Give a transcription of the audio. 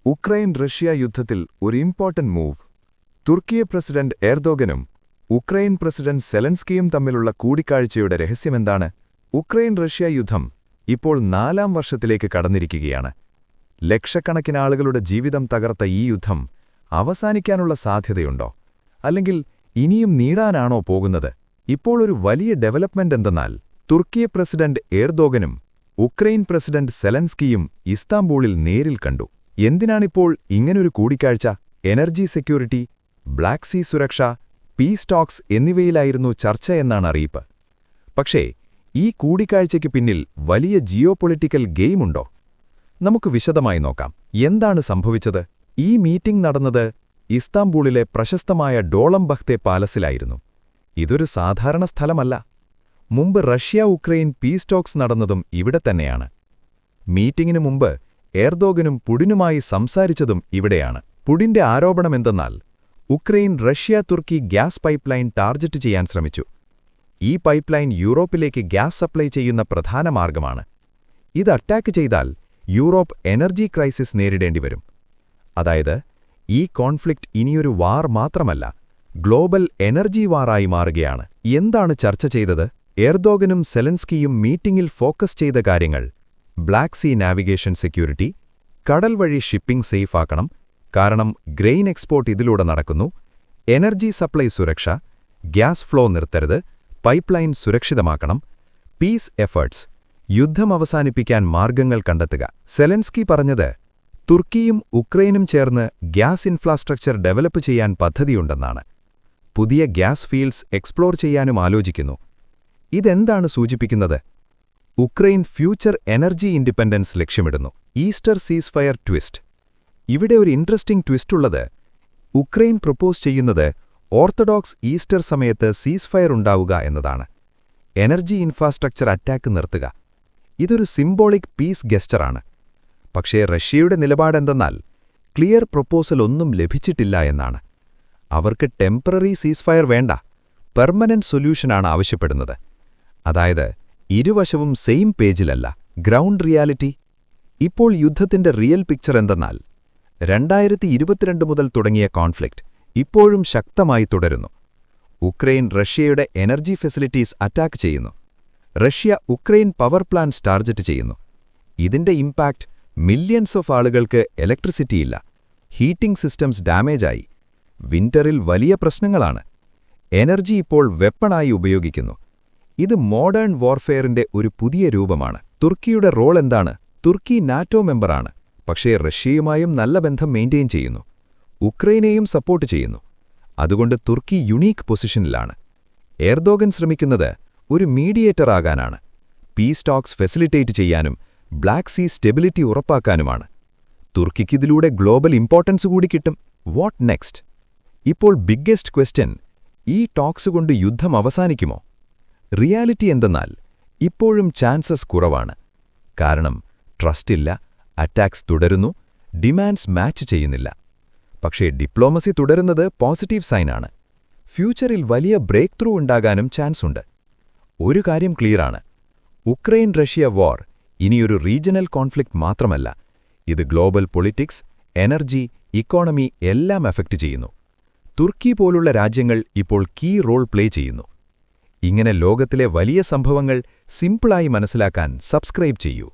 Ukraine-Russia യുദ്ധത്തിൽ ഒരു important move. തുർക്കി president എർദോഗനും Ukraine president സെലൻസ്കിയും തമ്മിലുള്ള കൂടിക്കാഴ്ചയുടെ രഹസ്യമെന്താണ്? ഉക്രൈൻ-റഷ്യ യുദ്ധം ഇപ്പോൾ 4ാം വർഷത്തിലേക്ക് കടന്നിരിക്കുകയാണ്. ലക്ഷക്കണക്കിന് ആളുകളുടെ ജീവിതം തകർത്ത ഈ യുദ്ധം അവസാനിക്കാനുള്ള സാധ്യതയുണ്ടോ? അല്ലെങ്കിൽ ഇനിയും നീടാനാണോ പോകുന്നത്? ഇപ്പോൾ ഒരു വലിയ ഡെവലപ്മെന്റ് എന്തെന്നാൽ, തുർക്കി പ്രസിഡന്റ് എർദോഗനും ഉക്രൈൻ പ്രസിഡന്റ് സെലൻസ്കിയും ഇസ്താംബൂളിൽ നേരിൽ കണ്ടു. എന്തിനാണിപ്പോൾ ഇങ്ങനൊരു കൂടിക്കാഴ്ച? എനർജി സെക്യൂരിറ്റി, ബ്ലാക്ക് സീ സുരക്ഷ, പീസ് ടോക്സ് എന്നിവയിലായിരുന്നു ചർച്ച എന്നാണ് അറിയിപ്പ്. പക്ഷേ ഈ കൂടിക്കാഴ്ചയ്ക്ക് പിന്നിൽ വലിയ ജിയോപൊളിറ്റിക്കൽ ഗെയിമുണ്ടോ? നമുക്ക് വിശദമായി നോക്കാം. എന്താണ് സംഭവിച്ചത്? ഈ മീറ്റിംഗ് നടന്നത് ഇസ്താംബൂളിലെ പ്രശസ്തമായ ഡോളംബഖ്തെ പാലസിലായിരുന്നു. ഇതൊരു സാധാരണ സ്ഥലമല്ല. മുമ്പ് റഷ്യ-ഉക്രൈൻ പീസ് ടോക്സ് നടന്നതും ഇവിടെ തന്നെയാണ്. മീറ്റിംഗിനു മുമ്പ് എർദോഗനും പുടിനുമായി സംസാരിച്ചതും ഇവിടെയാണ്. പുടിന്റെ ആരോപണമെന്തെന്നാൽ, ഉക്രൈൻ റഷ്യ-തുർക്കി ഗ്യാസ് പൈപ്പ് ലൈൻ ടാർഗറ്റ് ചെയ്യാൻ ശ്രമിച്ചു. ഈ പൈപ്പ് ലൈൻ യൂറോപ്പിലേക്ക് ഗ്യാസ് സപ്ലൈ ചെയ്യുന്ന പ്രധാന മാർഗമാണ്. ഇത് അറ്റാക്ക് ചെയ്താൽ യൂറോപ്പ് എനർജി ക്രൈസിസ് നേരിടേണ്ടിവരും. അതായത്, ഈ കോൺഫ്ലിക്റ്റ് ഇനിയൊരു വാർ മാത്രമല്ല, ഗ്ലോബൽ എനർജി വാറായി മാറുകയാണ്. എന്താണ് ചർച്ച ചെയ്തത്? എർദോഗനും സെലൻസ്കിയും മീറ്റിംഗിൽ ഫോക്കസ് ചെയ്ത കാര്യങ്ങൾ: ബ്ലാക്ക് സീ നാവിഗേഷൻ സെക്യൂരിറ്റി, കടൽ വഴി ഷിപ്പിംഗ് സേഫ് ആക്കണം, കാരണം ഗ്രെയിൻ എക്സ്പോർട്ട് ഇതിലൂടെ നടക്കുന്നു, എനർജി സപ്ലൈ സുരക്ഷ, ഗ്യാസ് ഫ്ലോ നിർത്തരുത്, പൈപ്പ് ലൈൻ സുരക്ഷിതമാക്കണം, പീസ് എഫേർട്സ്, യുദ്ധം അവസാനിപ്പിക്കാൻ മാർഗങ്ങൾ കണ്ടെത്തുക. സെലൻസ്കി പറഞ്ഞത്, തുർക്കിയും ഉക്രൈനും ചേർന്ന് ഗ്യാസ് ഇൻഫ്രാസ്ട്രക്ചർ ഡെവലപ്പ് ചെയ്യാൻ പദ്ധതിയുണ്ടെന്നാണ്. പുതിയ ഗ്യാസ് ഫീൽഡ്സ് എക്സ്പ്ലോർ ചെയ്യാനും ആലോചിക്കുന്നു. ഇതെന്താണ് സൂചിപ്പിക്കുന്നത്? ഉക്രൈൻ ഫ്യൂച്ചർ എനർജി ഇൻഡിപെൻഡൻസ് ലക്ഷ്യമിടുന്നു. ഈസ്റ്റർ സീസ് ഫയർ ട്വിസ്റ്റ്. ഇവിടെ ഒരു ഇൻട്രസ്റ്റിംഗ് ട്വിസ്റ്റുള്ളത്, ഉക്രൈൻ പ്രൊപ്പോസ് ചെയ്യുന്നത് ഓർത്തഡോക്സ് ഈസ്റ്റർ സമയത്ത് സീസ് ഫയർ ഉണ്ടാവുക എന്നതാണ്. എനർജി ഇൻഫ്രാസ്ട്രക്ചർ അറ്റാക്ക് നിർത്തുക. ഇതൊരു സിംബോളിക് പീസ് ഗെസ്റ്ററാണ്. പക്ഷേ റഷ്യയുടെ നിലപാടെന്തെന്നാൽ, ക്ലിയർ പ്രൊപ്പോസൽ ഒന്നും ലഭിച്ചിട്ടില്ല എന്നാണ്. അവർക്ക് ടെമ്പററി സീസ് ഫയർ വേണ്ട, പെർമനന്റ് സൊല്യൂഷനാണ് ആവശ്യപ്പെടുന്നത്. അതായത്, ഇരുവശവും സെയിം പേജിലല്ല. Ground reality. ഇപ്പോൾ യുദ്ധത്തിന്റെ റിയൽ പിക്ചർ എന്തെന്നാൽ, 2022 മുതൽ തുടങ്ങിയ കോൺഫ്ലിക്റ്റ് ഇപ്പോഴും ശക്തമായി തുടരുന്നു. ഉക്രൈൻ റഷ്യയുടെ എനർജി ഫെസിലിറ്റീസ് അറ്റാക്ക് ചെയ്യുന്നു. Russia Ukraine power plants target ചെയ്യുന്നു. ഇതിന്റെ ഇംപാക്റ്റ് മില്യൺസ് ഓഫ് ആളുകൾക്ക് ഇലക്ട്രിസിറ്റിയില്ല. Heating systems ഡാമേജായി. വിന്ററിൽ വലിയ പ്രശ്നങ്ങളാണ്. എനർജി ഇപ്പോൾ വെപ്പണായി ഉപയോഗിക്കുന്നു. ഇത് മോഡേൺ വാർഫെയറിന്റെ ഒരു പുതിയ രൂപമാണ്. തുർക്കിയുടെ റോൾ എന്താണ്? തുർക്കി നാറ്റോ മെമ്പറാണ്, പക്ഷേ റഷ്യയുമായും നല്ല ബന്ധം മെയിൻറ്റെയിൻ ചെയ്യുന്നു. ഉക്രൈനെയും സപ്പോർട്ട് ചെയ്യുന്നു. അതുകൊണ്ട് തുർക്കി യുണീക്ക് പൊസിഷനിലാണ്. എർദോഗൻ ശ്രമിക്കുന്നത് ഒരു മീഡിയേറ്റർ ആകാനാണ്. പീസ് ടോക്സ് ഫെസിലിറ്റേറ്റ് ചെയ്യാനും ബ്ലാക്ക് സീ സ്റ്റെബിലിറ്റി ഉറപ്പാക്കാനുമാണ്. തുർക്കിക്കിതിലൂടെ ഗ്ലോബൽ ഇമ്പോർട്ടൻസ് കൂടി കിട്ടും. What next? ഇപ്പോൾ ബിഗ്ഗസ്റ്റ് ക്വസ്റ്റ്യൻ, ഈ ടോക്സ് കൊണ്ട് യുദ്ധം അവസാനിക്കുമോ? റിയാലിറ്റി എന്തെന്നാൽ, ഇപ്പോഴും ചാൻസസ് കുറവാണ്. കാരണം ട്രസ്റ്റില്ല, അറ്റാക്സ് തുടരുന്നു, ഡിമാൻഡ്സ് മാച്ച് ചെയ്യുന്നില്ല. പക്ഷേ ഡിപ്ലോമസി തുടരുന്നത് പോസിറ്റീവ് സൈനാണ്. ഫ്യൂച്ചറിൽ വലിയ ബ്രേക്ക് ത്രൂ ഉണ്ടാകാനും ചാൻസുണ്ട്. ഒരു കാര്യം ക്ലിയറാണ്, ഉക്രൈൻ റഷ്യ വാർ ഇനിയൊരു റീജിയണൽ കോൺഫ്ലിക്റ്റ് മാത്രമല്ല, ഇത് ഗ്ലോബൽ പൊളിറ്റിക്സ്, എനർജി, ഇക്കോണമി എല്ലാം എഫക്റ്റ് ചെയ്യുന്നു. തുർക്കി പോലുള്ള രാജ്യങ്ങൾ ഇപ്പോൾ കീ റോൾ പ്ലേ ചെയ്യുന്നു. ഇങ്ങനെ ലോകത്തിലെ വലിയ സംഭവങ്ങൾ സിംപിളായി മനസ്സിലാക്കാൻ സബ്സ്ക്രൈബ് ചെയ്യൂ.